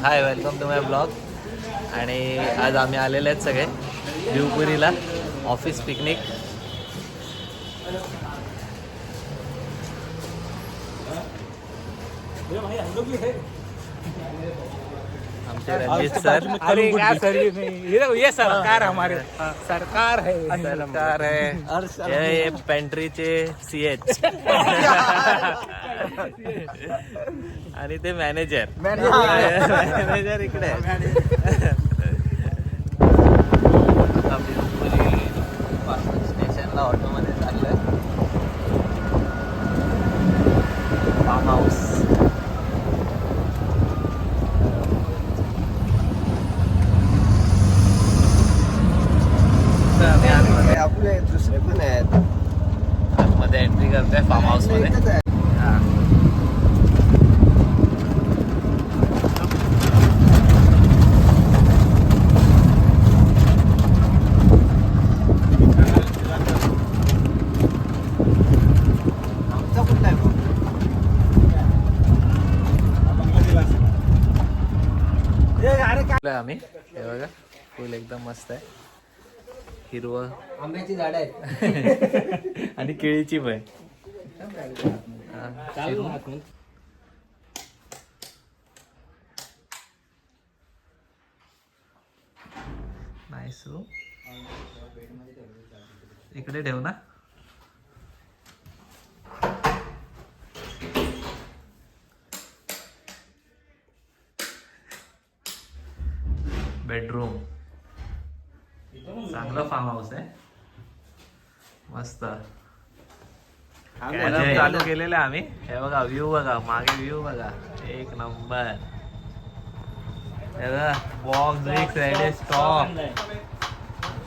High, welcome to my blog. आणि आज आम्ही आलेले आहेत सगळे भिवपुरीला ऑफिस पिकनिक. आमचे रणजित सर. अरे क्या सर्विस नहीं, ये सरकार हमारे सरकार है. सरकार आहे. हे पेंट्रीचे CH आणि ते मॅनेजर इकडे आहे. आता भिवपुरी स्टेशनला ऑटोमध्ये चाललंय. Farm house. आपले दुसरे पण आहेत. आतमध्ये एंट्री करतोय फार्म हाऊस मध्ये. आम्ही हे बघा फुल एकदम मस्त आहे. हिरवं आंब्याची झाड आहेत आणि केळीची पण. नाईस. इकडे ठेव ना. बेडरूम. चांगलं फार्म हाऊस आहे. मस्त चालू केलेलं आहे आम्ही. हे बघा व्ह्यू बघा, मागे व्ह्यू बघा, एक नंबर. बॉक्स बिक्स रेडी स्टॉक.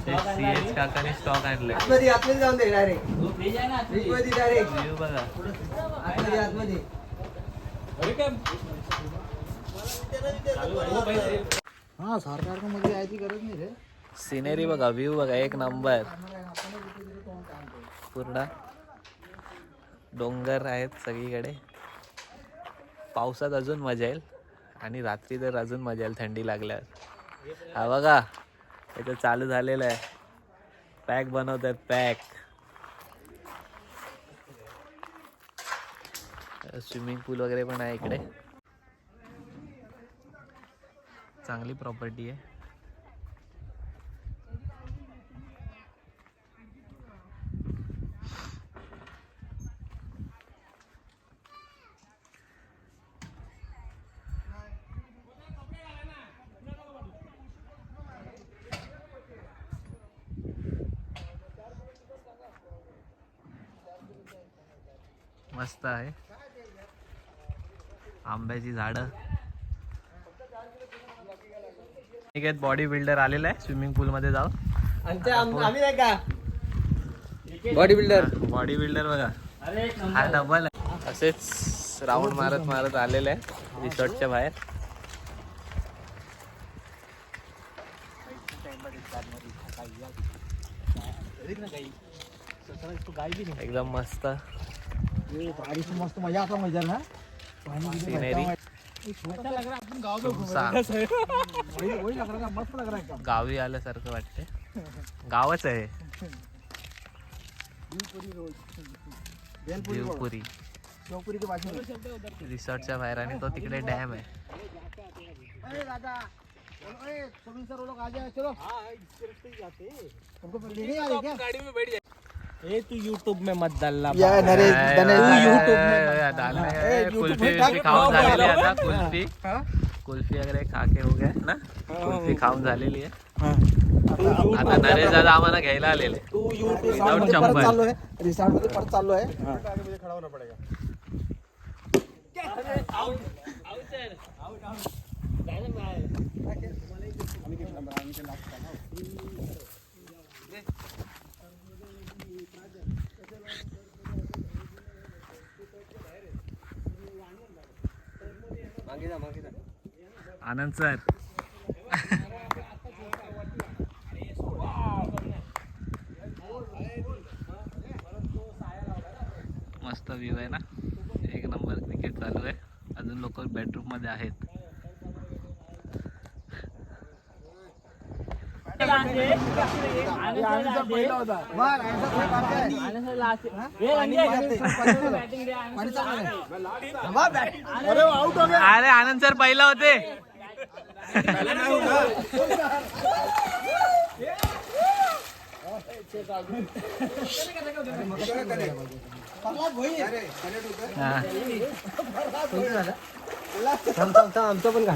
CH काकाने स्टॉक आणले. आतमध्ये जाऊन दे डायरेक्ट. व्ह्यू बघा. आतमध्ये हा सरकार मध्ये यायची गरज नाही रे. सिनेरी बघा, व्ह्यू बघा, एक नंबर. पूर्ण डोंगर आहेत सगळीकडे. पावसात अजून मजा येईल आणि रात्री तर अजून मजा येईल थंडी लागल्यावर. हा बघा इथं चालू झालेलं आहे. पॅक बनवत आहेत पॅक. स्विमिंग पूल वगैरे पण आहे इकडे. चांगली प्रॉपर्टी आहे. मस्त आहे. आंब्याची झाडं. ठीक आहे. बॉडी बिल्डर आलेला आहे स्विमिंग पूल मध्ये जाऊन. आम्ही नाही का बॉडी बिल्डर. बॉडी बिल्डर बघा, हा डबल आहे. असेच राऊंड मारत मारत आलेले आहे रिसॉर्टच्या बाहेर. एकदम मस्त मस्त मजा आता मजा ना. सिनेरी. गावी आल्यासारखं वाटते. गावच आहे भिवपुरी. रिसॉर्टच्या बाहेर आणि तो तिकडे डॅम आहे. ए तू यूट्यूब में मत डालना. कुल्फी खाऊन झालेली आहे आता. कुल्फी वगैरे खाके हो गए ना. कुल्फी खाऊन झालेली आहे. आता नरेश दादा आम्हाला घ्यायला आलेले. विदाउट चंपल. रिसॉर्ट मध्ये परत चाललो आहे. आनंद सर. मस्त व्ह्यू आहे ना. एक नंबर क्रिकेट चालू आहे. अजून लोक बेडरूम मध्ये आहेत. अरे आनंद सर पहिला होते. आमचं पण का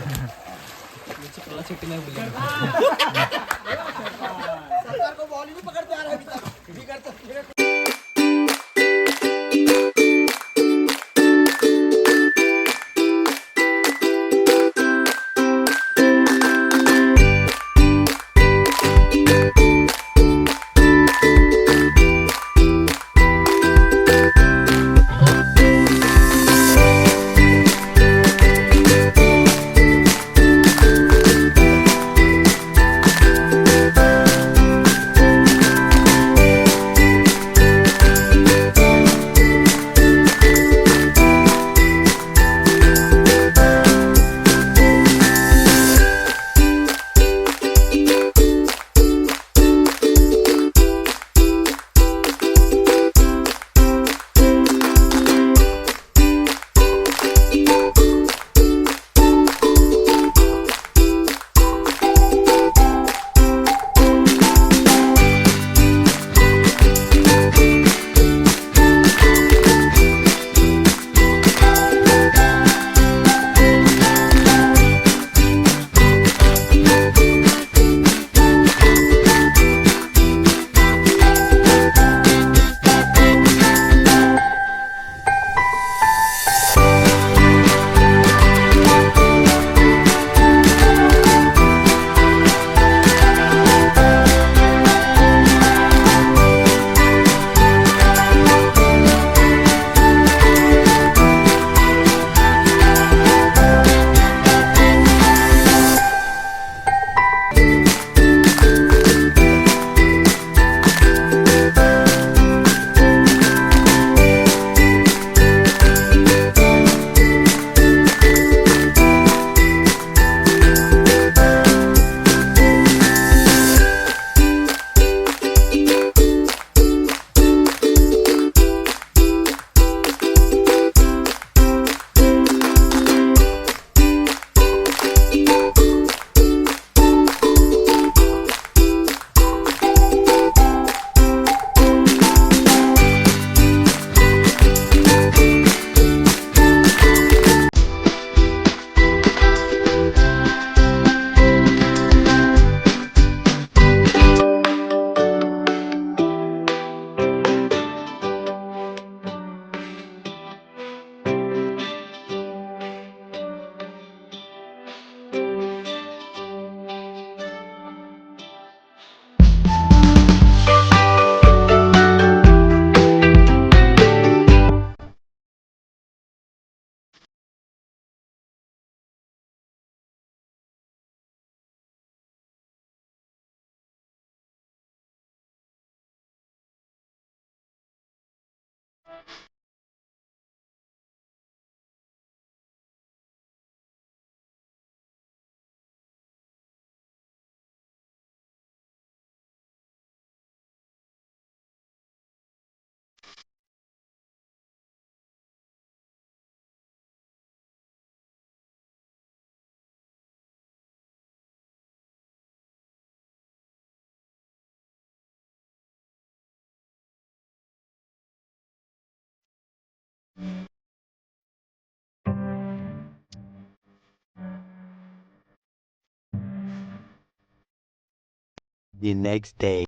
The next day.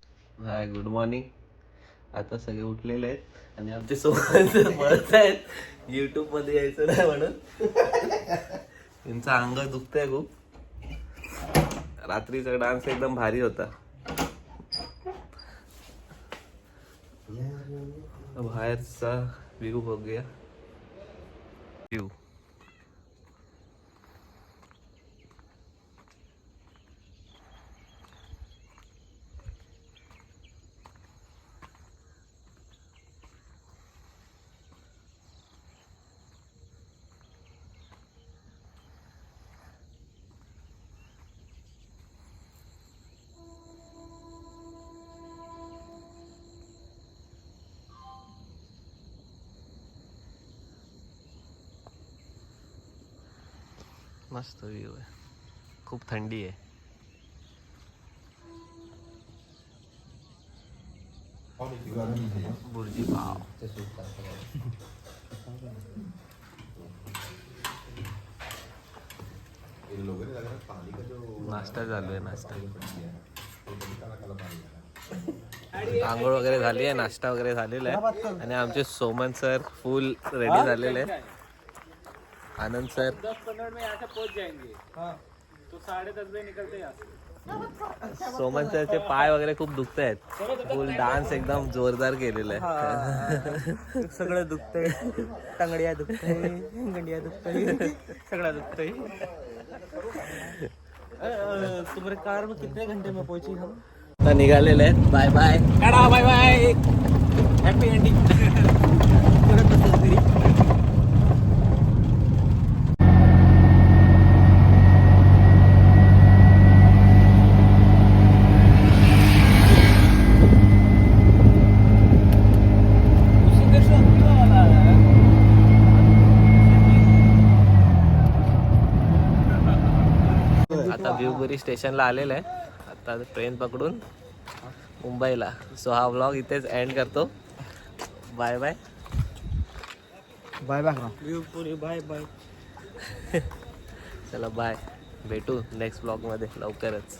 Hi good morning. आता सगळे उठलेले आहेत आणि आमचे सोबत म्हणत आहेत युट्यूब मध्ये यायचं नाही म्हणून. त्यांचं अंग दुखतंय खूप. रात्रीचा डान्स एकदम भारी होता. बाहेरचा व्ह्यू बघूया. व्ह्यू मस्त व्ह्यू आहे, खूप थंडी आहे. बुर्जी पाव. नाश्ता चालू आहे, नाश्ता. आंघोळ वगैरे झाली आहे, नाश्ता वगैरे झालेला आहे आणि आमचे सोमन सर फुल रेडी झालेले आहे. आनंद सर 10-15 में यहाँ से पहुंच जाएंगे. तो 10:30 बजे निकलते हैं यहाँ से. सोमन सरचे पाय वगैरे खूप दुखत आहेत. फुल डान्स एकदम जोरदार केलेला आहे. सगळं दुखतंय, टंगड्या दुखतंय, गंडिया दुखतंय, सगळं दुखतंय. तुम्हारे कार में कितने घंटे में पहुंची हम? आता निघालेले आहेत. Bye bye. Tata, bye bye, happy ending. परत नसेल तरी. आता भिवपुरी स्टेशनला आलेलं आहे. आता ट्रेन पकडून मुंबईला. सो हा व्लॉग इथेच एंड करतो. Bye bye. Bye bye. Bhivpuri bye bye. चला बाय. भेटू नेक्स्ट व्लॉगमध्ये लवकरच.